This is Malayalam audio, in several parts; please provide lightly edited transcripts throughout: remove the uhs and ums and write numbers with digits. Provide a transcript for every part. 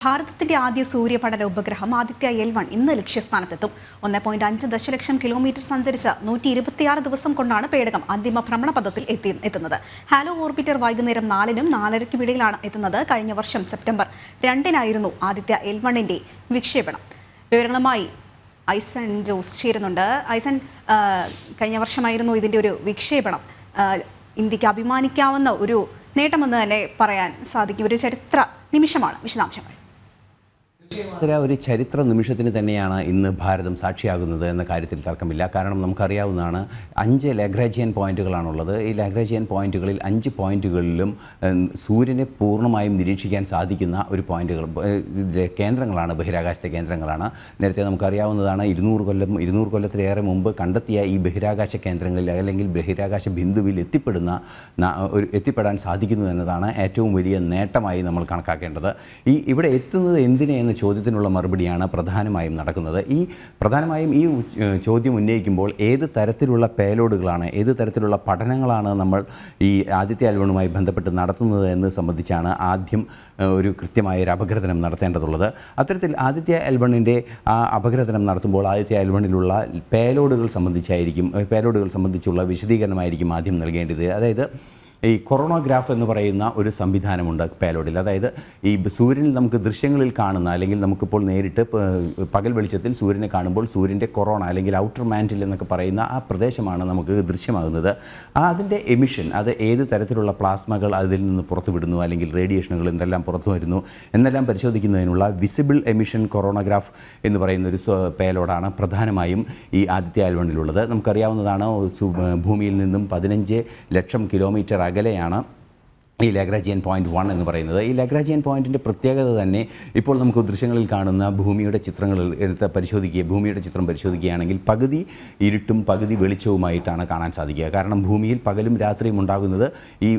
ഭാരതത്തിന്റെ ആദ്യ സൂര്യപടല ഉപഗ്രഹം ആദിത്യ L1 ഇന്ന് ലക്ഷ്യസ്ഥാനത്തെത്തും. 1.5 ദശലക്ഷം കിലോമീറ്റർ സഞ്ചരിച്ച് 126 ദിവസം കൊണ്ടാണ് പേടകം അന്തിമ ഭ്രമണപഥത്തിൽ എത്തുന്നത്. ഹാലോ ഓർബിറ്റർ വൈകുന്നേരം 4-നും 4:30-ക്കും ഇടയിലാണ് എത്തുന്നത്. കഴിഞ്ഞ വർഷം സെപ്റ്റംബർ 2-നായിരുന്നു ആദിത്യ L1ന്റെ വിക്ഷേപണം. വിവരങ്ങളുമായി ഐസൺ ജോസ് ചേരുന്നുണ്ട്. ഐസൺ, കഴിഞ്ഞ വർഷമായിരുന്നു ഇതിന്റെ ഒരു വിക്ഷേപണം. ഇന്ത്യക്ക് അഭിമാനിക്കാവുന്ന ഒരു നേട്ടമെന്ന് തന്നെ പറയാൻ സാധിക്കും. ഒരു ചരിത്ര നിമിഷമാണ്. വിശദാംശങ്ങൾ. ഒരു ചരിത്ര നിമിഷത്തിന് തന്നെയാണ് ഇന്ന് ഭാരതം സാക്ഷിയാകുന്നത് എന്ന കാര്യത്തിൽ തർക്കമില്ല. കാരണം നമുക്കറിയാവുന്നതാണ്, 5 ലാഗ്രാഞ്ചിയൻ പോയിന്റുകളാണുള്ളത്. ഈ ലാഗ്രാഞ്ചിയൻ പോയിന്റുകളിൽ 5 പോയിന്റുകളിലും സൂര്യനെ പൂർണ്ണമായും നിരീക്ഷിക്കാൻ സാധിക്കുന്ന ഒരു കേന്ദ്രങ്ങളാണ്, ബഹിരാകാശത്തെ കേന്ദ്രങ്ങളാണ്. നേരത്തെ നമുക്കറിയാവുന്നതാണ്, 200 കൊല്ലത്തിലേറെ മുമ്പ് കണ്ടെത്തിയ ഈ ബഹിരാകാശ കേന്ദ്രങ്ങളിൽ അല്ലെങ്കിൽ ബഹിരാകാശ ബിന്ദുവിൽ എത്തിപ്പെടാൻ സാധിക്കുന്നു എന്നതാണ് ഏറ്റവും വലിയ നേട്ടമായി നമ്മൾ കണക്കാക്കേണ്ടത്. ഇവിടെ എത്തുന്നത് എന്തിനെ എന്ന ചോദ്യത്തിനുള്ള മറുപടിയാണ് പ്രധാനമായും നടക്കുന്നത്. പ്രധാനമായും ഈ ചോദ്യം ഉന്നയിക്കുമ്പോൾ ഏത് തരത്തിലുള്ള പേലോഡുകളാണ്, ഏത് തരത്തിലുള്ള പഠനങ്ങളാണ് നമ്മൾ ഈ ആദിത്യ L1മായി ബന്ധപ്പെട്ട് നടത്തുന്നത് എന്ന് സംബന്ധിച്ചാണ് ആദ്യം ഒരു കൃത്യമായ ഒരു അപഗ്രഥനം നടത്തേണ്ടതുള്ളത്. അത്തരത്തിൽ ആദിത്യ L1ൻ്റെ ആ അപഗ്രഥനം നടത്തുമ്പോൾ ആദിത്യ L1ലുള്ള പേലോഡുകൾ സംബന്ധിച്ചുള്ള വിശദീകരണമായിരിക്കും ആദ്യം നൽകേണ്ടത്. അതായത് ഈ കൊറോണോഗ്രാഫ് എന്ന് പറയുന്ന ഒരു സംവിധാനമുണ്ട് പേലോഡിൽ. അതായത് ഈ സൂര്യനിൽ നമുക്ക് ദൃശ്യങ്ങളിൽ കാണുന്ന, അല്ലെങ്കിൽ നമുക്കിപ്പോൾ നേരിട്ട് പകൽ വെളിച്ചത്തിൽ സൂര്യനെ കാണുമ്പോൾ സൂര്യൻ്റെ കൊറോണ അല്ലെങ്കിൽ ഔട്ടർ മാൻറ്റിൽ എന്നൊക്കെ പറയുന്ന ആ പ്രദേശമാണ് നമുക്ക് ദൃശ്യമാകുന്നത്. അതിൻ്റെ എമിഷൻ, അത് ഏത് തരത്തിലുള്ള പ്ലാസ്മകൾ അതിൽ നിന്ന് പുറത്തു വിടുന്നു, അല്ലെങ്കിൽ റേഡിയേഷനുകൾ എന്തെല്ലാം പുറത്തു വരുന്നു എന്നെല്ലാം പരിശോധിക്കുന്നതിനുള്ള വിസിബിൾ എമിഷൻ കൊറോണോഗ്രാഫ് എന്ന് പറയുന്ന ഒരു പേലോഡാണ് പ്രധാനമായും ഈ ആദിത്യ L1ലുള്ളത്. നമുക്കറിയാവുന്നതാണ്, ഭൂമിയിൽ നിന്നും 15 ലക്ഷം കിലോമീറ്റർ അകലെയാണ് ഈ ലാഗ്രാഞ്ചിയൻ പോയിന്റ് 1 എന്ന് പറയുന്നത്. ഈ ലാഗ്രാഞ്ചിയൻ പോയിന്റിൻ്റെ പ്രത്യേകത തന്നെ ഇപ്പോൾ നമുക്ക് ദൃശ്യങ്ങളിൽ കാണുന്ന ഭൂമിയുടെ ചിത്രം പരിശോധിക്കുകയാണെങ്കിൽ പകുതി ഇരുട്ടും പകുതി വെളിച്ചവുമായിട്ടാണ് കാണാൻ സാധിക്കുക. കാരണം ഭൂമിയിൽ പകലും രാത്രിയും ഉണ്ടാകുന്നത് ഈ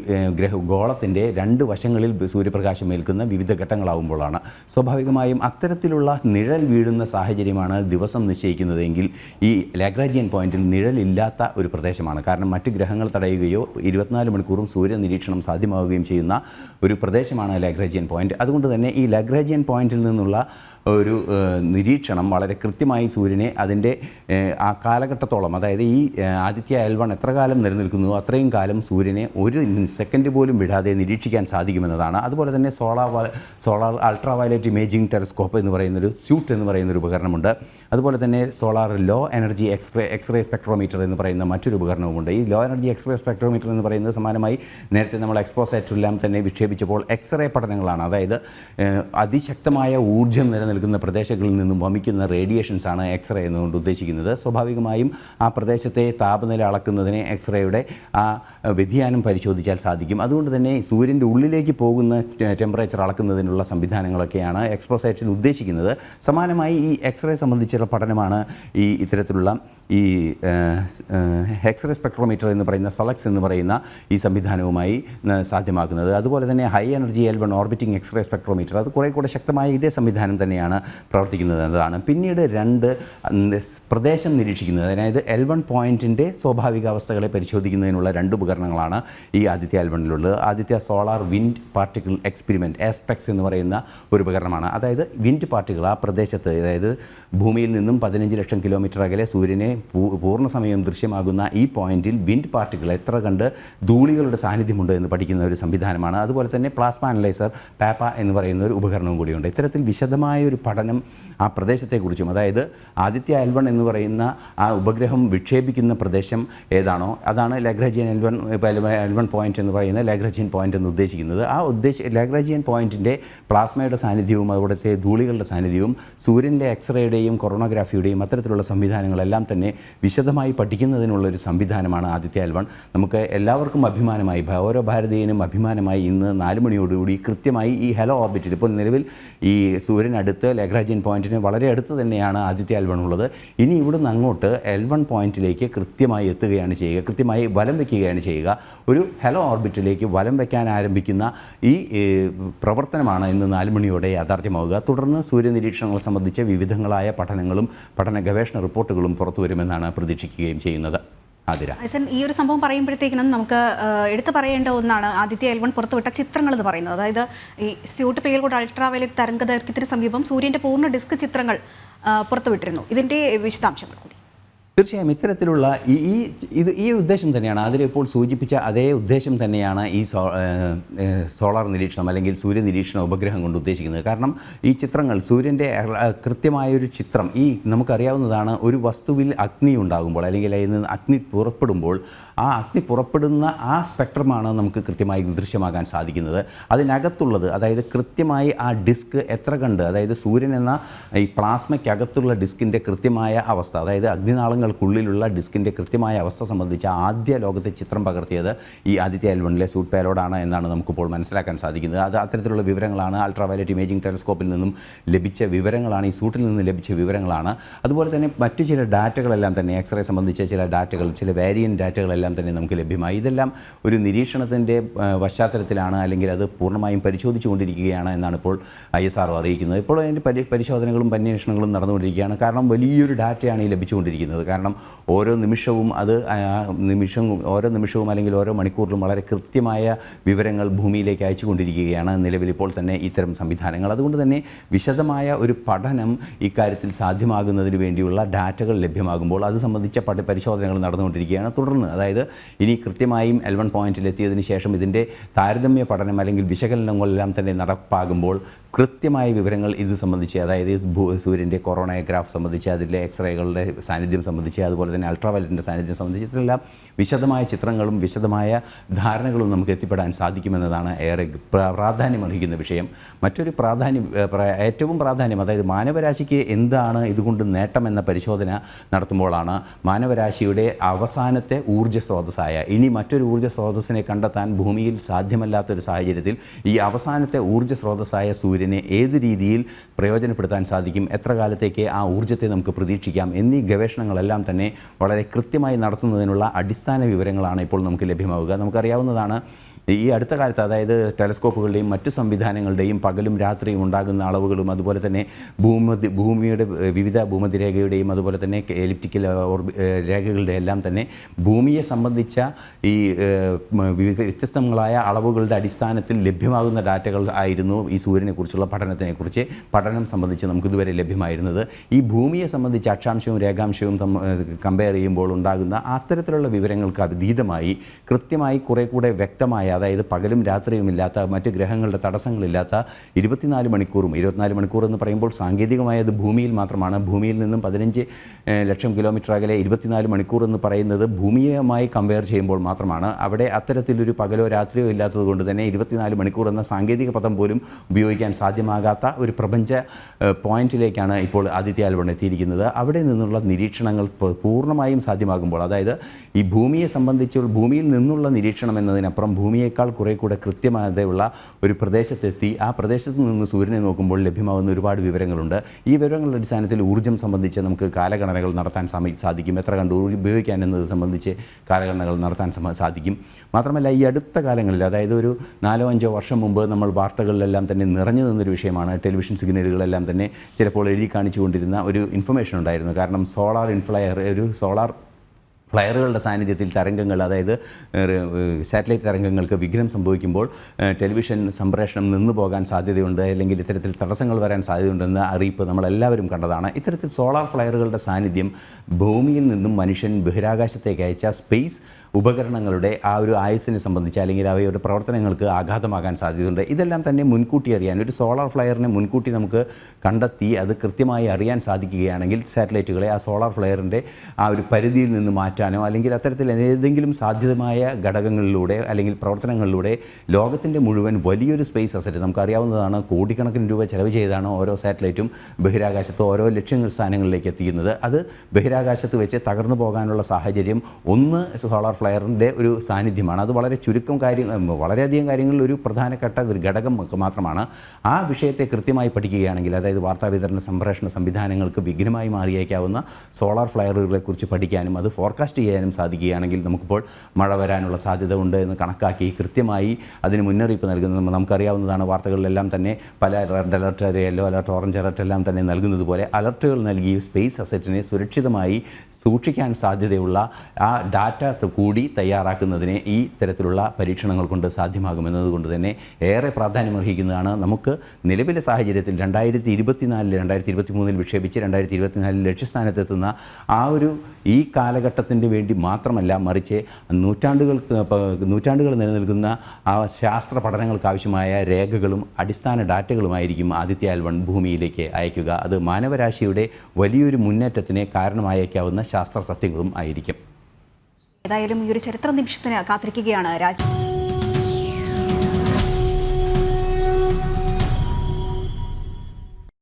ഗോളത്തിൻ്റെ 2 വശങ്ങളിൽ സൂര്യപ്രകാശം ഏൽക്കുന്ന വിവിധ ഘട്ടങ്ങളാവുമ്പോഴാണ്. സ്വാഭാവികമായും അത്തരത്തിലുള്ള നിഴൽ വീഴുന്ന സാഹചര്യമാണ് ദിവസം നിശ്ചയിക്കുന്നതെങ്കിൽ ഈ ലാഗ്രാഞ്ചിയൻ പോയിന്റിൽ നിഴലില്ലാത്ത ഒരു പ്രദേശമാണ്. കാരണം മറ്റ് ഗ്രഹങ്ങൾ തടയുകയോ 24 മണിക്കൂറും സൂര്യ നിരീക്ഷണം സാധ്യമാവുകയും ചെയ്യുന്ന ഒരു പ്രദേശമാണ് ലാഗ്രാഞ്ചിയൻ പോയിന്റ്. അതുകൊണ്ട് തന്നെ ഈ ലാഗ്രാഞ്ചിയൻ പോയിന്റിൽ നിന്നുള്ള ഒരു നിരീക്ഷണം വളരെ കൃത്യമായി സൂര്യനെ അതിൻ്റെ ആ കാലഘട്ടത്തോളം, അതായത് ഈ ആദിത്യ L1 എത്ര കാലം നിലനിൽക്കുന്നു അത്രയും കാലം സൂര്യനെ 1 സെക്കൻഡ് പോലും വിടാതെ നിരീക്ഷിക്കാൻ സാധിക്കുമെന്നതാണ്. അതുപോലെ തന്നെ solar ultra violet imaging telescope എന്ന് പറയുന്നൊരു സ്യൂട്ട് എന്ന് പറയുന്നൊരു ഉപകരണമുണ്ട്. അതുപോലെ തന്നെ solar low energy x-ray spectrometer എന്ന് പറയുന്ന മറ്റൊരു ഉപകരണവുമുണ്ട്. ഈ ലോ എനർജി എക്സ്റേ സ്പെക്ട്രോമീറ്റർ എന്ന് പറയുന്നത് സമാനമായി നേരത്തെ നമ്മൾ എക്സ്പോസാറ്റെല്ലാം തന്നെ വിക്ഷേപിച്ചപ്പോൾ എക്സ്റേ പഠനങ്ങളാണ്. അതായത് അതിശക്തമായ ഊർജ്ജം നിൽക്കുന്ന പ്രദേശങ്ങളിൽ നിന്നും വമിക്കുന്ന റേഡിയേഷൻസ് ആണ് എക്സ്റേ എന്നുകൊണ്ട് ഉദ്ദേശിക്കുന്നത്. സ്വാഭാവികമായും ആ പ്രദേശത്തെ താപനില അളക്കുന്നതിന് എക്സ്റേയുടെ ആ വ്യതിയാനം പരിശോധിച്ചാൽ സാധിക്കും. അതുകൊണ്ട് തന്നെ സൂര്യൻ്റെ ഉള്ളിലേക്ക് പോകുന്ന ടെമ്പറേച്ചർ അളക്കുന്നതിനുള്ള സംവിധാനങ്ങളൊക്കെയാണ് എക്സ്പോസൈറ്റിൽ ഉദ്ദേശിക്കുന്നത്. സമാനമായി ഈ എക്സ്റേ സംബന്ധിച്ചുള്ള പഠനമാണ് ഇത്തരത്തിലുള്ള ഈ എക്സ്റേ സ്പെക്ട്രോമീറ്റർ എന്ന് പറയുന്ന സൊളക്സ് എന്ന് പറയുന്ന ഈ സംവിധാനവുമായി സാധ്യമാക്കുന്നത്. അതുപോലെ തന്നെ high energy L1 orbiting x-ray spectrometer, അത് കുറേ കൂടെ ശക്തമായ ഇതേ സംവിധാനം തന്നെയാണ് പ്രവർത്തിക്കുന്നത് എന്നതാണ്. പിന്നീട് 2 പ്രദേശം നിരീക്ഷിക്കുന്നത്, അതായത് L1 പോയിന്റിൻ്റെ സ്വാഭാവികാവസ്ഥകളെ പരിശോധിക്കുന്നതിനുള്ള 2 ഉപകരണങ്ങളാണ് ഈ ആദിത്യ L1ലുള്ളത്. Aditya solar wind particle experiment ASPEX എന്ന് പറയുന്ന ഒരു ഉപകരണമാണ്. അതായത് വിൻഡ് പാർട്ടിക്കിൾ ആ പ്രദേശത്ത്, അതായത് ഭൂമിയിൽ നിന്നും 15 ലക്ഷം കിലോമീറ്റർ അകലെ സൂര്യനെ പൂർണ്ണ സമയം ദൃശ്യമാകുന്ന ഈ പോയിന്റിൽ വിൻഡ് പാർട്ടിക്കിൾ എത്ര കണ്ട് ധൂളികളുടെ സാന്നിധ്യമുണ്ട് എന്ന് പഠിക്കുന്ന ഒരു സംവിധാനമാണ്. അതുപോലെ തന്നെ പ്ലാസ്മ അനലൈസർ പാപ്പ എന്ന് പറയുന്ന ഒരു ഉപകരണവും കൂടിയുണ്ട്. ഇത്തരത്തിൽ വിശദമായ ഒരു പഠനം ആ പ്രദേശത്തെക്കുറിച്ചും, അതായത് ആദിത്യ L1 എന്ന് പറയുന്ന ആ ഉപഗ്രഹം വിക്ഷേപിക്കുന്ന പ്രദേശം ഏതാണോ അതാണ് ലാഗ്രാഞ്ചിയൻ L1 പോയിന്റ് എന്ന് പറയുന്ന ലാഗ്രാഞ്ചിയൻ പോയിന്റ് എന്ന് ഉദ്ദേശിക്കുന്നത്. ലാഗ്രാഞ്ചിയൻ പോയിന്റിൻ്റെ പ്ലാസ്മയുടെ സാന്നിധ്യവും അവിടുത്തെ ധൂളികളുടെ സാന്നിധ്യവും സൂര്യൻ്റെ എക്സ്റേയുടെയും കൊറോണോഗ്രാഫിയുടെയും അത്തരത്തിലുള്ള സംവിധാനങ്ങളെല്ലാം തന്നെ വിശദമായി പഠിക്കുന്നതിനുള്ളൊരു സംവിധാനമാണ് ആദിത്യ L1. നമുക്ക് എല്ലാവർക്കും അഭിമാനമായി, ഓരോ ഭാരതീയനും അഭിമാനമായി ഇന്ന് 4 മണിയോടുകൂടി കൃത്യമായി ഈ ഹലോ ഓർബിറ്റിൽ, ഇപ്പോൾ നിലവിൽ ഈ സൂര്യനടുത്ത് ലാഗ്രാഞ്ചിയൻ പോയിന്റിന് വളരെ അടുത്ത് തന്നെയാണ് ആദിത്യ L1 ഉള്ളത്. ഇനി ഇവിടുന്ന് അങ്ങോട്ട് L1 പോയിന്റിലേക്ക് കൃത്യമായി എത്തുകയാണ് ചെയ്യുക, കൃത്യമായി വലം വയ്ക്കുകയാണ് ചെയ്യുക. ഒരു ഹലോ ഓർബിറ്റിലേക്ക് വലം വയ്ക്കാൻ ആരംഭിക്കുന്ന ഈ പ്രവർത്തനമാണ് ഇന്ന് 4 മണിയോടെ യാഥാർത്ഥ്യമാവുക. തുടർന്ന് സൂര്യനിരീക്ഷണങ്ങൾ സംബന്ധിച്ച വിവിധങ്ങളായ പഠനങ്ങളും പഠന ഗവേഷണ റിപ്പോർട്ടുകളും പുറത്തുവരുമെന്നാണ് പ്രതീക്ഷിക്കുകയും ചെയ്യുന്നത്. ആതിര. അച്ഛൻ ഈ ഒരു സംഭവം പറയുമ്പോഴത്തേക്കിനും നമുക്ക് എടുത്തു പറയേണ്ട ഒന്നാണ് ആദിത്യ L1 പുറത്തുവിട്ട ചിത്രങ്ങൾ എന്ന് പറയുന്നത്. അതായത് ഈ സ്യൂട്ട് പേൽഗോഡ് അൾട്രാവയലറ്റ് തരംഗദൈർഘ്യത്തിന് സമീപം സൂര്യന്റെ പൂർണ്ണ ഡിസ്ക് ചിത്രങ്ങൾ പുറത്തുവിട്ടിരുന്നു. ഇതിന്റെ വിശദാംശങ്ങൾ കൂടി. തീർച്ചയായും ഇത്തരത്തിലുള്ള ഈ ഉദ്ദേശം തന്നെയാണ് അതിലിപ്പോൾ സൂചിപ്പിച്ച അതേ ഉദ്ദേശം തന്നെയാണ് ഈ സോളാർ നിരീക്ഷണം അല്ലെങ്കിൽ സൂര്യ നിരീക്ഷണ ഉപഗ്രഹം കൊണ്ട് ഉദ്ദേശിക്കുന്നത്. കാരണം ഈ ചിത്രങ്ങൾ സൂര്യൻ്റെ കൃത്യമായൊരു ചിത്രം നമുക്കറിയാവുന്നതാണ്. ഒരു വസ്തുവിൽ അഗ്നി ഉണ്ടാകുമ്പോൾ അല്ലെങ്കിൽ അതിൽ നിന്ന് അഗ്നി പുറപ്പെടുമ്പോൾ ആ അഗ്നി പുറപ്പെടുന്ന ആ സ്പെക്ട്രമാണ് നമുക്ക് കൃത്യമായി ദൃശ്യമാകാൻ സാധിക്കുന്നത്. അതിനകത്തുള്ളത് അതായത് കൃത്യമായി ആ ഡിസ്ക് എത്ര കണ്ട്, അതായത് സൂര്യൻ എന്ന ഈ പ്ലാസ്മയ്ക്കകത്തുള്ള ഡിസ്കിൻ്റെ കൃത്യമായ അവസ്ഥ, അതായത് അഗ്നിനാളങ്ങൾക്കുള്ളിലുള്ള ഡിസ്കിൻ്റെ കൃത്യമായ അവസ്ഥ സംബന്ധിച്ച ആദ്യ ലോകത്തെ ചിത്രം പകർത്തിയത് ഈ ആദിത്യ L1 സൂട്ട് പേലോഡാണ് എന്നാണ് നമുക്കിപ്പോൾ മനസ്സിലാക്കാൻ സാധിക്കുന്നത്. അത് അത്തരത്തിലുള്ള വിവരങ്ങളാണ് അൾട്രാവയലറ്റ് ഇമേജിംഗ് ടെലസ്കോപ്പിൽ നിന്നും ലഭിച്ച വിവരങ്ങളാണ്, ഈ സൂട്ടിൽ നിന്ന് ലഭിച്ച വിവരങ്ങളാണ്. അതുപോലെ തന്നെ മറ്റു ചില ഡാറ്റകളെല്ലാം തന്നെ എക്സ്റേ സംബന്ധിച്ച ചില ഡാറ്റകൾ, ചില വേരിയൻ ഡാറ്റകളെല്ലാം തന്നെ നമുക്ക് ലഭ്യമായി. ഇതെല്ലാം ഒരു നിരീക്ഷണത്തിൻ്റെ പശ്ചാത്തലത്തിലാണ്, അല്ലെങ്കിൽ അത് പൂർണ്ണമായും പരിശോധിച്ചുകൊണ്ടിരിക്കുകയാണ് എന്നാണ് ഇപ്പോൾ ISRO അറിയിക്കുന്നത്. ഇപ്പോൾ അതിൻ്റെ പരിശോധനകളും അന്വേഷണങ്ങളും നടന്നുകൊണ്ടിരിക്കുകയാണ്. കാരണം വലിയൊരു ഡാറ്റയാണ് ഈ ലഭിച്ചുകൊണ്ടിരിക്കുന്നത്. കാരണം ഓരോ നിമിഷവും ഓരോ നിമിഷവും അല്ലെങ്കിൽ ഓരോ മണിക്കൂറിലും വളരെ കൃത്യമായ വിവരങ്ങൾ ഭൂമിയിലേക്ക് അയച്ചുകൊണ്ടിരിക്കുകയാണ് നിലവിലിപ്പോൾ തന്നെ ഇത്തരം സംവിധാനങ്ങൾ. അതുകൊണ്ട് തന്നെ വിശദമായ ഒരു പഠനം ഇക്കാര്യത്തിൽ സാധ്യമാകുന്നതിന് വേണ്ടിയുള്ള ഡാറ്റകൾ ലഭ്യമാകുമ്പോൾ അത് സംബന്ധിച്ച പരിശോധനകൾ നടന്നുകൊണ്ടിരിക്കുകയാണ്. തുടർന്ന് അതായത് ഇനി കൃത്യമായും L1 പോയിന്റിൽ എത്തിയതിന് ശേഷം ഇതിൻ്റെ താരതമ്യ പഠനം അല്ലെങ്കിൽ വിശകലനങ്ങളെല്ലാം തന്നെ നടപ്പാകുമ്പോൾ കൃത്യമായ വിവരങ്ങൾ ഇത് സംബന്ധിച്ച്, അതായത് സൂര്യൻ്റെ കൊറോണഗ്രാഫ് സംബന്ധിച്ച്, അതിലെ എക്സ്റേകളുടെ സാന്നിധ്യം സംബന്ധിച്ച്, അതുപോലെ തന്നെ അൾട്രാവയലറ്റിൻ്റെ സാന്നിധ്യം സംബന്ധിച്ച് ഇതെല്ലാം വിശദമായ ചിത്രങ്ങളും വിശദമായ ധാരണകളും നമുക്ക് എത്തിപ്പെടാൻ സാധിക്കുമെന്നതാണ് ഏറെ പ്രാധാന്യമർഹിക്കുന്ന വിഷയം. മറ്റൊരു ഏറ്റവും പ്രാധാന്യം, അതായത് മാനവരാശിക്ക് എന്താണ് ഇതുകൊണ്ട് നേട്ടമെന്ന പരിശോധന നടത്തുമ്പോഴാണ് മാനവരാശിയുടെ അവസാനത്തെ ഊർജ്ജ സ്രോതസ്സായ, ഇനി മറ്റൊരു ഊർജ്ജ സ്രോതസ്സിനെ കണ്ടെത്താൻ ഭൂമിയിൽ സാധ്യമല്ലാത്തൊരു സാഹചര്യത്തിൽ ഈ അവസാനത്തെ ഊർജ്ജ സ്രോതസ്സായ സൂര്യനെ ഏത് രീതിയിൽ പ്രയോജനപ്പെടുത്താൻ സാധിക്കും, എത്ര കാലത്തേക്ക് ആ ഊർജ്ജത്തെ നമുക്ക് പ്രതീക്ഷിക്കാം എന്നീ ഗവേഷണങ്ങളെല്ലാം തന്നെ വളരെ കൃത്യമായി നടത്തുന്നതിനുള്ള അടിസ്ഥാന വിവരങ്ങളാണ് ഇപ്പോൾ നമുക്ക് ലഭ്യമാവുക. നമുക്കറിയാവുന്നതാണ് ഈ അടുത്ത കാലത്ത്, അതായത് ടെലസ്കോപ്പുകളുടെയും മറ്റു സംവിധാനങ്ങളുടെയും പകലും രാത്രിയും ഉണ്ടാകുന്ന അളവുകളും, അതുപോലെ തന്നെ ഭൂമിയുടെ വിവിധ ഭൂമധ്യരേഖയുടെയും അതുപോലെ തന്നെ എലിപ്റ്റിക്കൽ രേഖകളുടെ എല്ലാം തന്നെ ഭൂമിയെ സംബന്ധിച്ച ഈ വ്യത്യസ്തങ്ങളായ അളവുകളുടെ അടിസ്ഥാനത്തിൽ ലഭ്യമാകുന്ന ഡാറ്റകൾ ആയിരുന്നു ഈ സൂര്യനെക്കുറിച്ചുള്ള പഠനം സംബന്ധിച്ച് നമുക്കിതുവരെ ലഭ്യമായിരുന്നത്. ഈ ഭൂമിയെ സംബന്ധിച്ച് അക്ഷാംശവും രേഖാംശവും കമ്പയർ ചെയ്യുമ്പോൾ ഉണ്ടാകുന്ന അത്തരത്തിലുള്ള വിവരങ്ങൾക്ക് അതീതമായി കൃത്യമായി കുറെ കൂടെ വ്യക്തമായ, അതായത് പകലും രാത്രിയുമില്ലാത്ത, മറ്റ് ഗ്രഹങ്ങളുടെ തടസ്സങ്ങളില്ലാത്ത 24 മണിക്കൂർ എന്ന് പറയുമ്പോൾ സാങ്കേതികമായത് ഭൂമിയിൽ മാത്രമാണ്. ഭൂമിയിൽ നിന്നും 15 ലക്ഷം കിലോമീറ്റർ അകലെ 24 മണിക്കൂർ എന്ന് പറയുന്നത് ഭൂമിയുമായി കമ്പയർ ചെയ്യുമ്പോൾ മാത്രമാണ്. അവിടെ അത്തരത്തിലൊരു പകലോ രാത്രിയോ ഇല്ലാത്തത് കൊണ്ട് തന്നെ 24 മണിക്കൂർ എന്ന സാങ്കേതിക പദം പോലും ഉപയോഗിക്കാൻ സാധ്യമാകാത്ത ഒരു പ്രപഞ്ച പോയിന്റിലേക്കാണ് ഇപ്പോൾ ആദിത്യ L1 എത്തിയിരിക്കുന്നത്. അവിടെ നിന്നുള്ള നിരീക്ഷണങ്ങൾ പൂർണ്ണമായും സാധ്യമാകുമ്പോൾ, അതായത് ഈ ഭൂമിയെ സംബന്ധിച്ച് ഭൂമിയിൽ നിന്നുള്ള നിരീക്ഷണം എന്നതിനപ്പുറം ഭൂമിയേക്കാൾ കുറേ കൂടെ കൃത്യമായുള്ള ഒരു പ്രദേശത്തെത്തി ആ പ്രദേശത്ത് നിന്ന് സൂര്യനെ നോക്കുമ്പോൾ ലഭ്യമാകുന്ന ഒരുപാട് വിവരങ്ങളുണ്ട്. ഈ വിവരങ്ങളുടെ അടിസ്ഥാനത്തിൽ ഊർജ്ജം സംബന്ധിച്ച് നമുക്ക് കാലഗണനകൾ നടത്താൻ സാധിക്കും. എത്ര കണ്ട് ഉപയോഗിക്കാൻ എന്നത് സംബന്ധിച്ച് കാലഗണനകൾ നടത്താൻ സാധിക്കും. മാത്രമല്ല ഈ അടുത്ത കാലങ്ങളിൽ, അതായത് ഒരു 4-5 വർഷം മുമ്പ് നമ്മൾ വാർത്തകളിലെല്ലാം തന്നെ നിറഞ്ഞു നിന്നൊരു വിഷയമാണ്. ടെലിവിഷൻ സിഗ്നലുകളെല്ലാം തന്നെ ചിലപ്പോൾ എഴുതി കാണിച്ചുകൊണ്ടിരുന്ന ഒരു ഇൻഫർമേഷൻ ഉണ്ടായിരുന്നു. കാരണം സോളാർ ഫ്ലയറുകളുടെ സാന്നിധ്യത്തിൽ തരംഗങ്ങൾ, അതായത് സാറ്റലൈറ്റ് തരംഗങ്ങൾക്ക് വിഘ്നം സംഭവിക്കുമ്പോൾ ടെലിവിഷൻ സംപ്രേഷണം നിന്നു പോകാൻ സാധ്യതയുണ്ട്, അല്ലെങ്കിൽ ഇത്തരത്തിൽ തടസ്സങ്ങൾ വരാൻ സാധ്യതയുണ്ടെന്ന അറിയിപ്പ് നമ്മളെല്ലാവരും കണ്ടതാണ്. ഇത്തരത്തിൽ സോളാർ ഫ്ലയറുകളുടെ സാന്നിധ്യം ഭൂമിയിൽ നിന്നും മനുഷ്യൻ ബഹിരാകാശത്തേക്ക് അയച്ച സ്പേസ് ഉപകരണങ്ങളുടെ ആ ഒരു ആയുസ്സിനെ സംബന്ധിച്ച്, അല്ലെങ്കിൽ അവയുടെ പ്രവർത്തനങ്ങൾക്ക് ആഘാതമാകാൻ സാധ്യതയുണ്ട്. ഇതെല്ലാം തന്നെ മുൻകൂട്ടി അറിയാൻ, ഒരു സോളാർ ഫ്ലയറിനെ മുൻകൂട്ടി നമുക്ക് കണ്ടെത്തി അത് കൃത്യമായി അറിയാൻ സാധിക്കുകയാണെങ്കിൽ സാറ്റലൈറ്റുകളെ ആ സോളാർ ഫ്ലയറിൻ്റെ ആ ഒരു പരിധിയിൽ നിന്ന് മാറ്റാനോ, അല്ലെങ്കിൽ അത്തരത്തിൽ ഏതെങ്കിലും സാധ്യതമായ ഘടകങ്ങളിലൂടെ അല്ലെങ്കിൽ പ്രവർത്തനങ്ങളിലൂടെ ലോകത്തിൻ്റെ മുഴുവൻ വലിയൊരു സ്പേസ് അസറ്റ്, നമുക്കറിയാവുന്നതാണ്, കോടിക്കണക്കിന് രൂപ ചെലവ് ചെയ്താണ് ഓരോ സാറ്റലൈറ്റും ബഹിരാകാശത്ത് ഓരോ സ്ഥാനങ്ങളിലേക്ക് എത്തിക്കുന്നത്. അത് ബഹിരാകാശത്ത് വെച്ച് തകർന്നു പോകാനുള്ള സാഹചര്യം ഒന്ന് സോളാർ ഫ്ലയറിൻ്റെ ഒരു സാന്നിധ്യമാണ്. അത് വളരെയധികം കാര്യങ്ങളിൽ ഒരു പ്രധാനപ്പെട്ട ഒരു ഘടകം മാത്രമാണ്. ആ വിഷയത്തെ കൃത്യമായി പഠിക്കുകയാണെങ്കിൽ, അതായത് വാർത്താവിതരണ സംപ്രേഷണ സംവിധാനങ്ങൾക്ക് വിഘ്നമായി മാറിയേക്കാവുന്ന സോളാർ ഫ്ലയറുകളെക്കുറിച്ച് പഠിക്കാനും അത് ഫോർകാസ്റ്റ് ഫോർകാസ്റ്റ് ചെയ്യാനും സാധിക്കുകയാണെങ്കിൽ നമുക്കിപ്പോൾ മഴ വരാനുള്ള സാധ്യത ഉണ്ട് എന്ന് കണക്കാക്കി കൃത്യമായി അതിന് മുന്നറിയിപ്പ് നൽകുന്നത് നമുക്കറിയാവുന്നതാണ്. വാർത്തകളിലെല്ലാം തന്നെ പല red alert, yellow alert, orange alert എല്ലാം തന്നെ നൽകുന്നത് പോലെ അലർട്ടുകൾ നൽകി സ്പേസ് അസറ്റിനെ സുരക്ഷിതമായി സൂക്ഷിക്കാൻ സാധ്യതയുള്ള ആ ഡാറ്റ കൂടി തയ്യാറാക്കുന്നതിന് ഈ തരത്തിലുള്ള പരീക്ഷണങ്ങൾ കൊണ്ട് സാധ്യമാകുമെന്നതുകൊണ്ട് തന്നെ ഏറെ പ്രാധാന്യമർഹിക്കുന്നതാണ്. നമുക്ക് നിലവിലെ സാഹചര്യത്തിൽ 2023 വിക്ഷേപിച്ച് 2024 ലക്ഷ്യസ്ഥാനത്തെത്തുന്ന ആ ഒരു ഈ കാലഘട്ടത്തിൻ്റെ വേണ്ടി മാത്രമല്ല, മറിച്ച് നൂറ്റാണ്ടുകൾ നിലനിൽക്കുന്ന ആ ശാസ്ത്ര പഠനങ്ങൾക്ക് ആവശ്യമായ രേഖകളും അടിസ്ഥാന ഡാറ്റകളുമായിരിക്കും ആദിത്യ L1 ഭൂമിയിലേക്ക് അയക്കുക. അത് മാനവരാശിയുടെ വലിയൊരു മുന്നേറ്റത്തിന് കാരണമായേക്കാവുന്ന ശാസ്ത്ര സത്യങ്ങളും ആയിരിക്കും. ഏതായാലും ഈ ഒരു ചരിത്ര നിമിഷത്തിന് കാത്തിരിക്കുകയാണ് രാജ്യം.